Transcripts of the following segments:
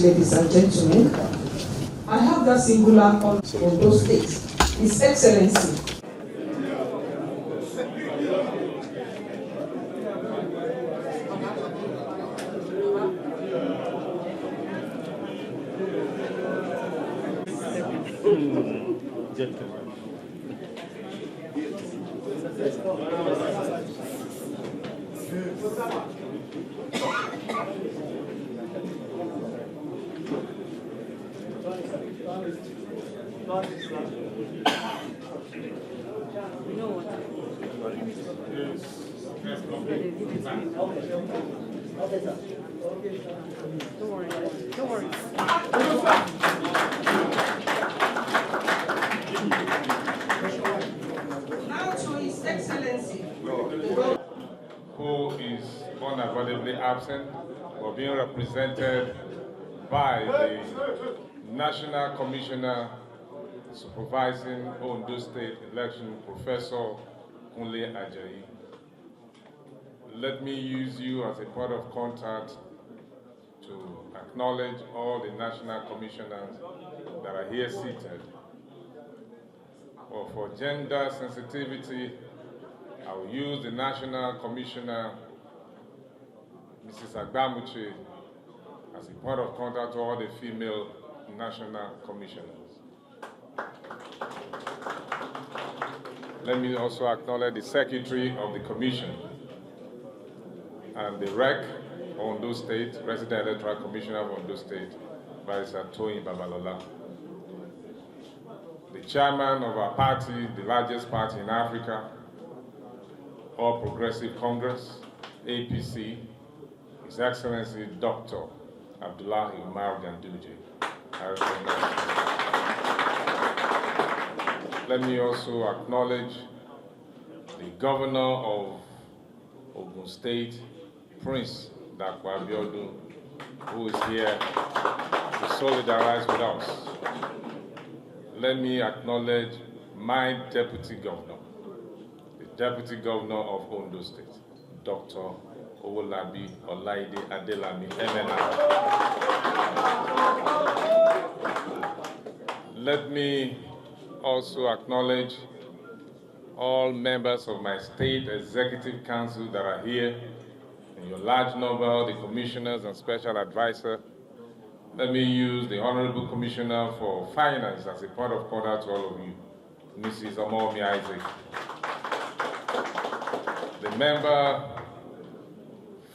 Ladies and gentlemen, I have that singular honor from those states, His Excellency. Don't worry. Now to His Excellency, who is unavoidably absent or being represented by the National Commissioner Supervising Ondo State Election, Professor Kunle Ajayi. Let me use you as a point of contact to acknowledge all the national commissioners that are here seated. For gender sensitivity, I will use the National Commissioner, Mrs. Agbamuche, as a point of contact to all the female national commissioners. Let me also acknowledge the Secretary of the Commission and the REC, Ondo State, Resident Electoral Commissioner of Ondo State, Barrister Toyin Babalola. The chairman of our party, the largest party in Africa, All Progressive Congress, APC, His Excellency Dr. Abdullahi Umar Ganduje. Let me also acknowledge the governor of Ogun State, Prince Dakwa Abiodun, who is here to solidarize with us. Let me acknowledge my deputy governor, the deputy governor of Ondo State, Dr. Olayide Adelami, MNI. Let me also acknowledge all members of my state executive council that are here, in your large number, the commissioners and special advisor. Let me use the Honorable Commissioner for Finance as a point of contact to all of you, Mrs. Omomi Isaac. The member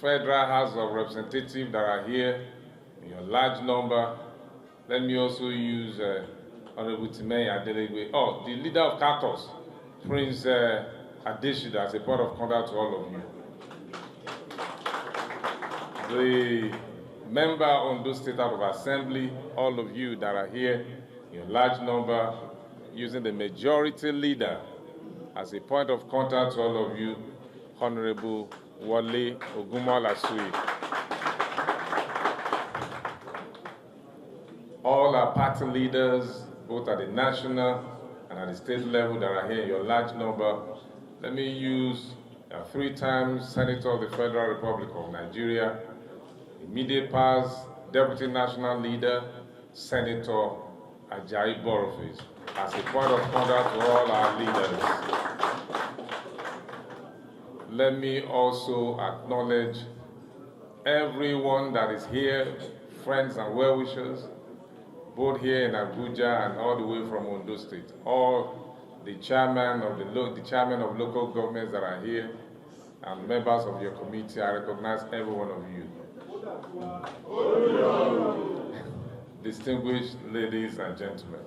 Federal House of Representatives that are here, in your large number. Let me also use Honorable Timei Adelegwe, the leader of Katos, Prince Adeshida, as a point of contact to all of you. The member on those State House of Assembly, all of you that are here, in a large number, using the majority leader as a point of contact to all of you, Honorable Wale Ogunmolasui. All our party leaders, both at the national and at the state level that are here in your large number. Let me use a 3-time Senator of the Federal Republic of Nigeria, immediate past Deputy National Leader, Senator Ajayi Borough, as a point of contact to all our leaders. let me also acknowledge everyone that is here, friends and well-wishers, both here in Abuja and all the way from Ondo State. All the chairman of local governments that are here and members of your committee, I recognize every one of you. Distinguished ladies and gentlemen,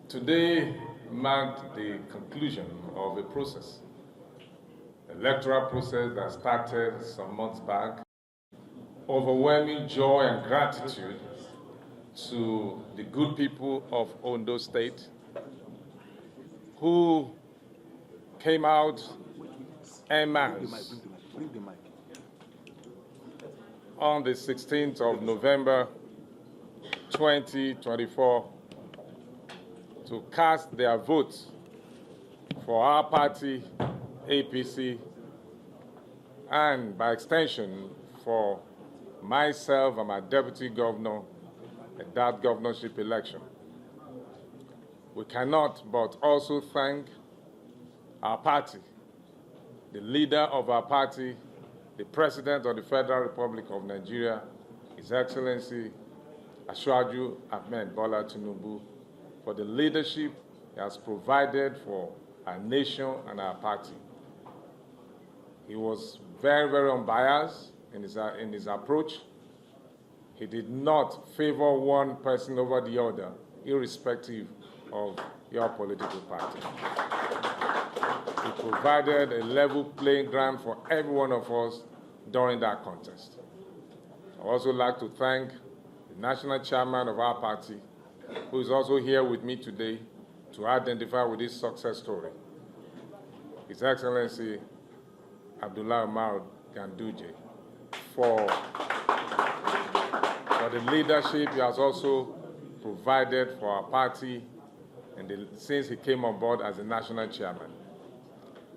today marked the conclusion of a process, electoral process that started some months back. Overwhelming joy and gratitude to the good people of Ondo State who came out en masse on the 16th of November 2024 to cast their votes for our party, APC, and by extension for myself and my deputy governor at that governorship election. We cannot but also thank our party, the leader of our party, the President of the Federal Republic of Nigeria, His Excellency Asue Ighodalo, for the leadership he has provided for our nation and our party. He was very, very unbiased in his approach. He did not favor one person over the other, irrespective of your political party. He provided a level playing ground for every one of us during that contest. I would also like to thank the national chairman of our party, who is also here with me today to identify with this success story, His Excellency Abdullah Umar Ganduje, for the leadership he has also provided for our party since he came on board as the national chairman.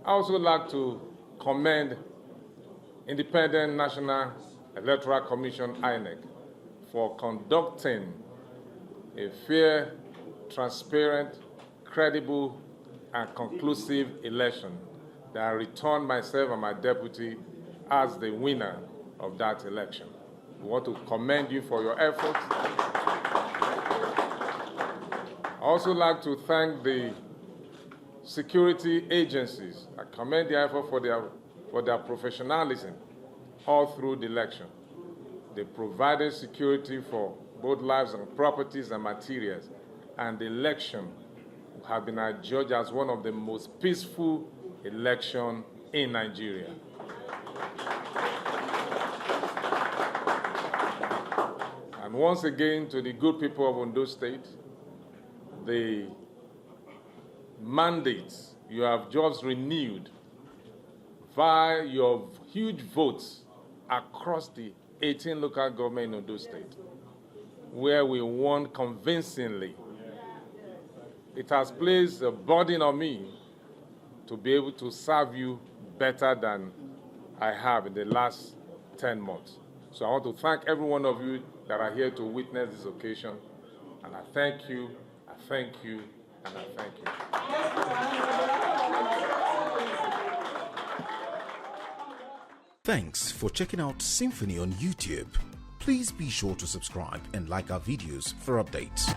I also like to commend Independent National Electoral Commission, INEC, for conducting a fair, transparent, credible, and conclusive election that returned myself and my deputy as the winner of that election. We want to commend you for your efforts. I also like to thank the security agencies. I commend their effort for their professionalism all through the election. They provided security for both lives and properties and materials, and the election have been adjudged as one of the most peaceful elections in Nigeria. And once again, to the good people of Ondo State, the mandates you have just renewed via your huge votes across the 18 local government in Ondo State, where we won convincingly. It has placed a burden on me to be able to serve you better than I have in the last 10 months. So I want to thank every one of you that are here to witness this occasion. And I thank you, I thank you, and I thank you. Thanks for checking out SYMFONI on YouTube. Please be sure to subscribe and like our videos for updates.